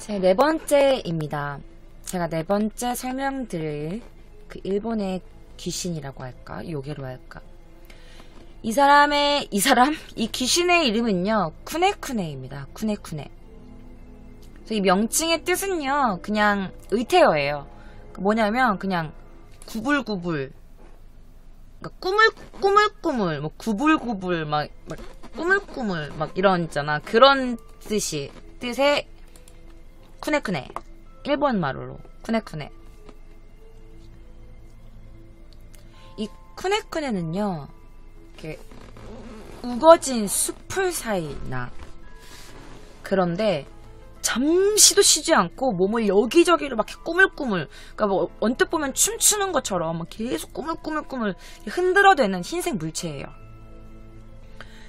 제 네 번째입니다. 제가 네 번째 설명드릴 그 일본의 귀신이라고 할까? 요괴로 할까? 이 귀신의 이름은요, 쿠네쿠네입니다. 쿠네쿠네. 이 명칭의 뜻은요, 그냥 의태어예요. 뭐냐면, 그냥 구불구불. 그러니까 꾸물꾸물, 뭐 구불구불, 막 꾸물꾸물, 막 이런 있잖아. 그런 뜻의 쿠네쿠네. 일본 말로 쿠네쿠네. 이 쿠네쿠네는요, 이렇게 우거진 숲을 사이나 그런데 잠시도 쉬지 않고 몸을 여기저기로 막 꾸물꾸물, 그러니까 뭐 언뜻 보면 춤추는 것처럼 막 계속 꾸물꾸물꾸물 흔들어대는 흰색 물체예요.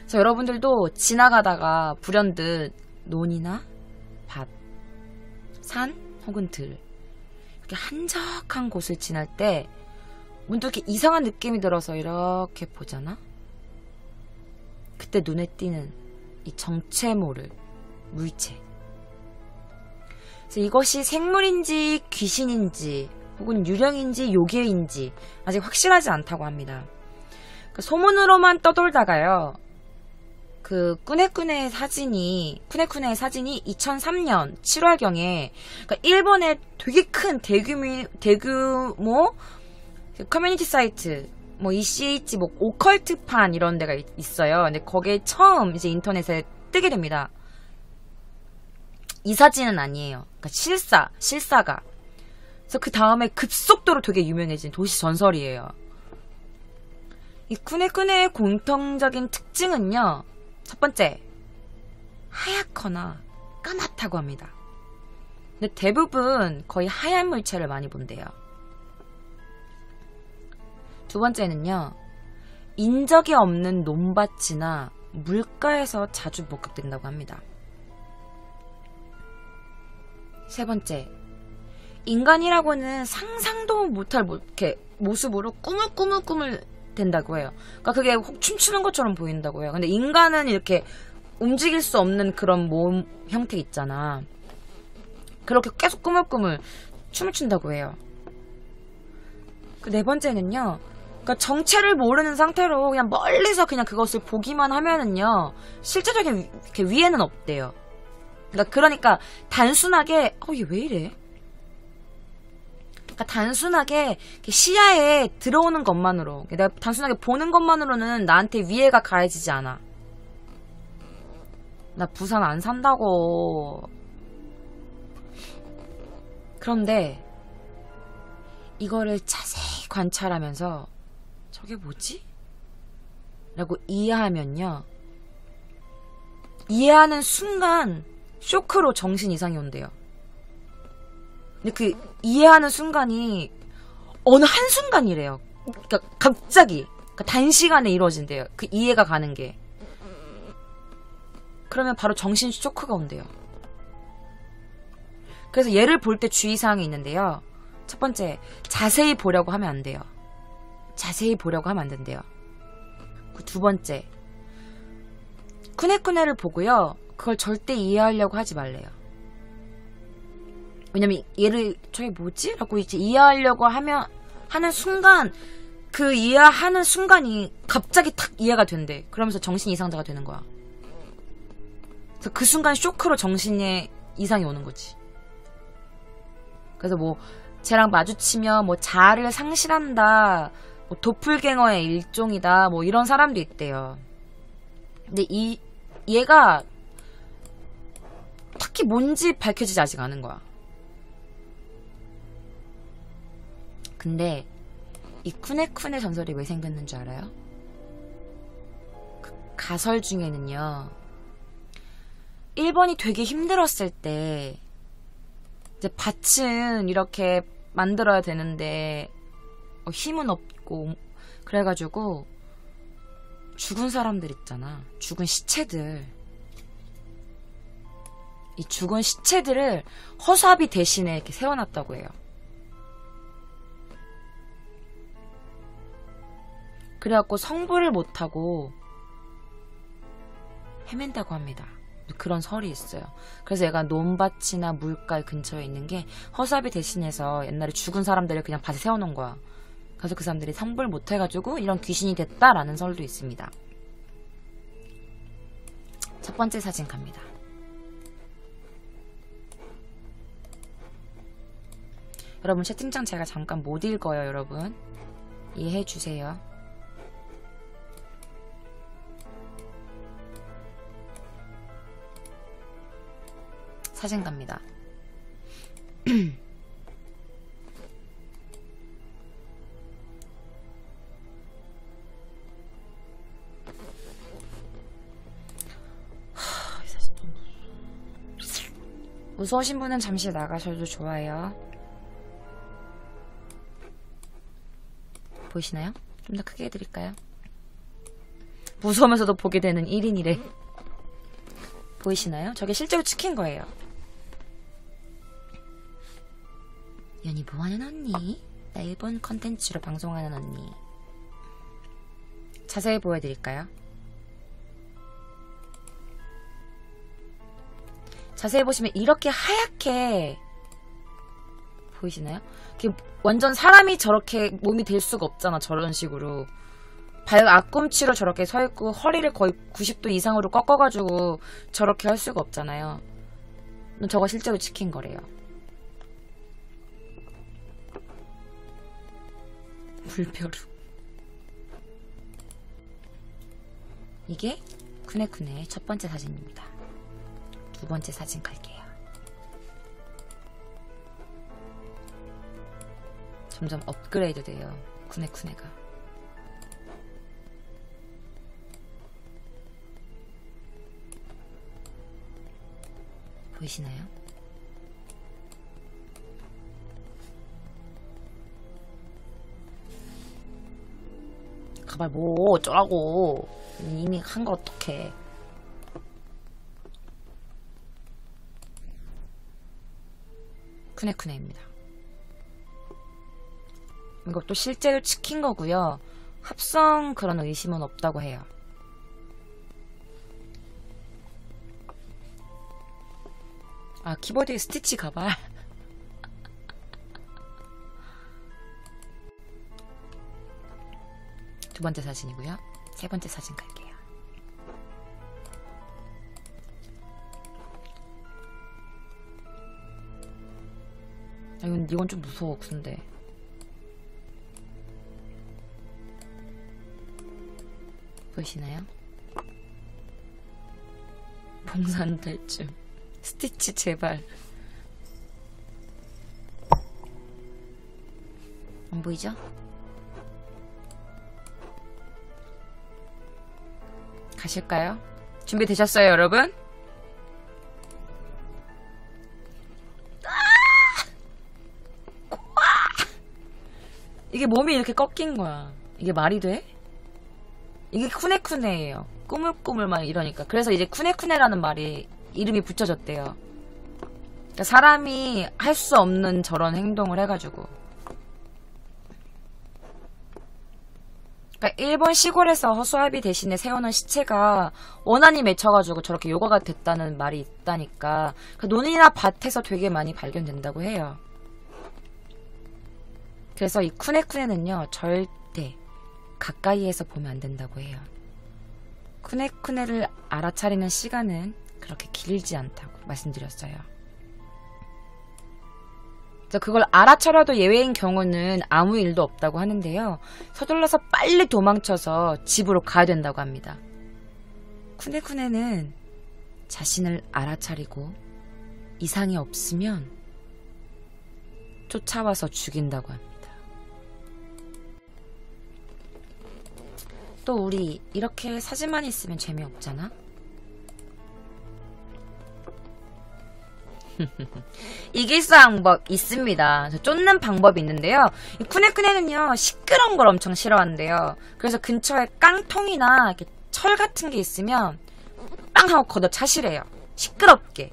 그래서 여러분들도 지나가다가 불현듯 논이나 밭, 산 혹은 들 이렇게 한적한 곳을 지날 때 문득 이렇게 이상한 느낌이 들어서 이렇게 보잖아? 그때 눈에 띄는 이 정체 모를 물체. 그래서 이것이 생물인지 귀신인지 혹은 유령인지 요괴인지 아직 확실하지 않다고 합니다. 그 소문으로만 떠돌다가요, 그 쿠네쿠네의 사진이 2003년 7월경에 그러니까 일본의 되게 큰 대규모 커뮤니티 사이트 뭐 ECH 뭐 오컬트판 이런 데가 있어요. 근데 거기에 처음 이제 인터넷에 뜨게 됩니다. 이 사진은 아니에요. 그러니까 실사가. 그래서 그 다음에 급속도로 되게 유명해진 도시 전설이에요. 이 쿠네쿠네의 공통적인 특징은요, 첫 번째, 하얗거나 까맣다고 합니다. 근데 대부분 거의 하얀 물체를 많이 본대요. 두 번째는요, 인적이 없는 논밭이나 물가에서 자주 목격된다고 합니다. 세 번째, 인간이라고는 상상도 못할 이렇게 모습으로 꾸물꾸물 된다고 해요. 그러니까 그게 혹 춤추는 것처럼 보인다고 해요. 근데 인간은 이렇게 움직일 수 없는 그런 몸 형태 있잖아. 그렇게 계속 꾸물꾸물 춤을 춘다고 해요. 그 네 번째는요, 그러니까 정체를 모르는 상태로 그냥 멀리서 그냥 그것을 보기만 하면은요, 실제적인 이렇게 위에는 없대요. 그러니까 단순하게 얘 왜 이래? 그러니까 단순하게 시야에 들어오는 것만으로, 내가 단순하게 보는 것만으로는 나한테 위해가 가해지지 않아. 나 부산 안 산다고. 그런데 이거를 자세히 관찰하면서 저게 뭐지? 라고 이해하면요, 이해하는 순간 쇼크로 정신 이상이 온대요. 근데 그 이해하는 순간이 어느 한순간이래요. 그러니까 갑자기, 그러니까 단시간에 이루어진대요. 그 이해가 가는 게. 그러면 바로 정신 쇼크가 온대요. 그래서 얘를 볼 때 주의사항이 있는데요. 첫 번째, 자세히 보려고 하면 안 돼요. 자세히 보려고 하면 안 된대요. 그 두 번째, 쿠네쿠네를 보고요, 그걸 절대 이해하려고 하지 말래요. 왜냐면 얘를 저게 뭐지? 라고 이제 이해하려고 하는 순간, 그 이해하는 순간이 갑자기 탁 이해가 된대. 그러면서 정신 이상자가 되는 거야. 그래서 그 순간 쇼크로 정신에 이상이 오는 거지. 그래서 뭐 쟤랑 마주치면 뭐 자아를 상실한다, 뭐 도플갱어의 일종이다, 뭐 이런 사람도 있대요. 근데 얘가 딱히 뭔지 밝혀지지 아직 않은 거야. 근데 이 쿠네쿠네 전설이 왜 생겼는 줄 알아요? 그 가설 중에는요, 일본이 되게 힘들었을 때 이제 밭은 이렇게 만들어야 되는데 힘은 없고, 그래가지고 죽은 사람들 있잖아, 죽은 시체들, 이 죽은 시체들을 허수아비 대신에 이렇게 세워놨다고 해요. 그래갖고 성불을 못하고 헤맨다고 합니다. 그런 설이 있어요. 그래서 얘가 논밭이나 물가 근처에 있는 게 허수아비 대신해서 옛날에 죽은 사람들을 그냥 밭에 세워놓은 거야. 그래서 그 사람들이 상불 못해가지고 이런 귀신이 됐다라는 설도 있습니다. 첫 번째 사진 갑니다. 여러분 채팅창 제가 잠깐 못 읽어요. 여러분 이해해주세요. 사진 갑니다. 무서우신 분은 잠시 나가셔도 좋아요. 보이시나요? 좀 더 크게 해드릴까요? 무서우면서도 보게 되는 1인이래. 보이시나요? 저게 실제로 찍힌 거예요. 연이 뭐하는 언니? 나 일본 컨텐츠로 방송하는 언니. 자세히 보여드릴까요? 자세히 보시면 이렇게 하얗게 보이시나요? 완전 사람이 저렇게 몸이 될 수가 없잖아. 저런 식으로 발 앞꿈치로 저렇게 서있고 허리를 거의 90도 이상으로 꺾어가지고 저렇게 할 수가 없잖아요. 저거 실제로 찍힌 거래요. 물벼룩. 이게 쿠네쿠네의 첫 번째 사진입니다. 두 번째 사진 갈게요. 점점 업그레이드 돼요. 쿠네쿠네가. 보이시나요? 가발 뭐 어쩌라고. 이미 한 거 어떡해. 쿠네쿠네입니다. 이것도 실제로 찍힌 거고요. 합성 그런 의심은 없다고 해요. 아, 키보드에 스티치 가발. 두 번째 사진이고요. 세 번째 사진 갈게요. 아, 이건 좀 무서워. 근데 보이시나요? 봉산탈춤. 스티치 제발. 안 보이죠? 가실까요? 준비되셨어요, 여러분? 이게 몸이 이렇게 꺾인 거야. 이게 말이 돼? 이게 쿠네쿠네예요. 꾸물꾸물 막 이러니까. 그래서 이제 쿠네쿠네라는 말이 이름이 붙여졌대요. 그러니까 사람이 할 수 없는 저런 행동을 해가지고. 그러니까 일본 시골에서 허수아비 대신에 세워놓은 시체가 원한이 맺혀가지고 저렇게 요가가 됐다는 말이 있다니까. 그 논이나 밭에서 되게 많이 발견된다고 해요. 그래서 이 쿠네쿠네는요, 절대 가까이에서 보면 안 된다고 해요. 쿠네쿠네를 알아차리는 시간은 그렇게 길지 않다고 말씀드렸어요. 그걸 알아차려도 예외인 경우는 아무 일도 없다고 하는데요. 서둘러서 빨리 도망쳐서 집으로 가야 된다고 합니다. 쿠네쿠네는 자신을 알아차리고 이상이 없으면 쫓아와서 죽인다고 합니다. 또 우리 이렇게 사진만 있으면 재미없잖아? 이길 방법 있습니다. 쫓는 방법이 있는데요. 이 쿠네쿠네는요, 시끄러운 걸 엄청 싫어한대요. 그래서 근처에 깡통이나 이렇게 철 같은 게 있으면 빵 하고 걷어 차시래요. 시끄럽게.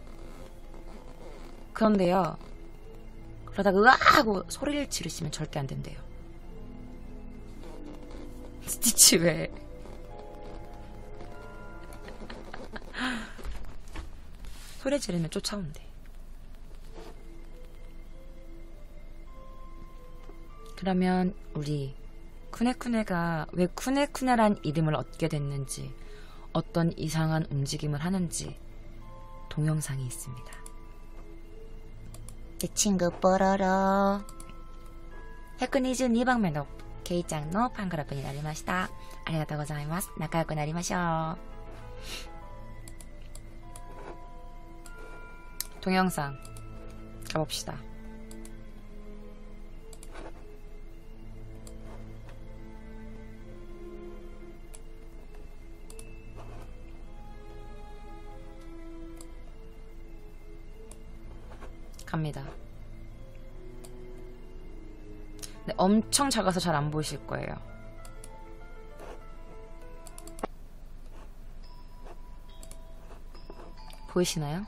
그런데요, 그러다가 으아 하고 소리를 지르시면 절대 안 된대요. 스티치 왜? 소리 지르면 쫓아온대. 그러면 우리 쿠네쿠네가 왜 쿠네쿠네란 이름을 얻게 됐는지, 어떤 이상한 움직임을 하는지 동영상이 있습니다. 내 친구 뽀로로 122番目のケイちゃんのファンクラブになりました。ありがとうございます。仲良くなりましょう。 동영상 가봅시다. 갑니다. 네, 엄청 작아서 잘 안 보이실 거예요. 보이시나요?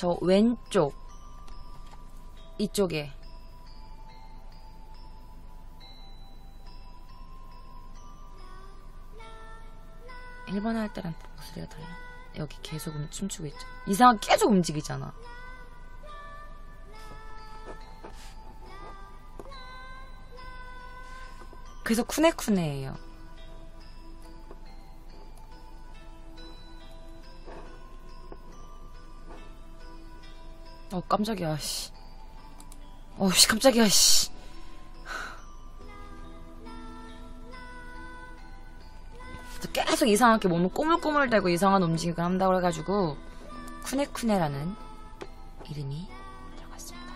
저 왼쪽 이쪽에 일본어 할 때랑 목소리가 달라. 여기 계속 춤추고 있죠. 이상하게 계속 움직이잖아. 그래서 쿠네쿠네예요. 깜짝이야, 씨. 씨, 깜짝이야, 씨. 계속 이상하게 몸을 꼬물꼬물대고 이상한 움직임을 한다고 해가지고 쿠네쿠네라는 이름이 들어갔습니다.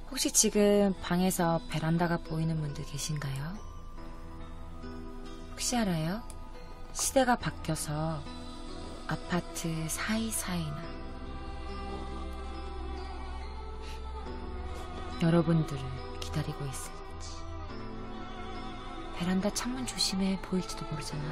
혹시 지금 방에서 베란다가 보이는 분들 계신가요? 혹시 알아요? 시대가 바뀌어서 아파트 사이사이나 여러분들을 기다리고 있을지. 베란다 창문 조심해, 보일지도 모르잖아.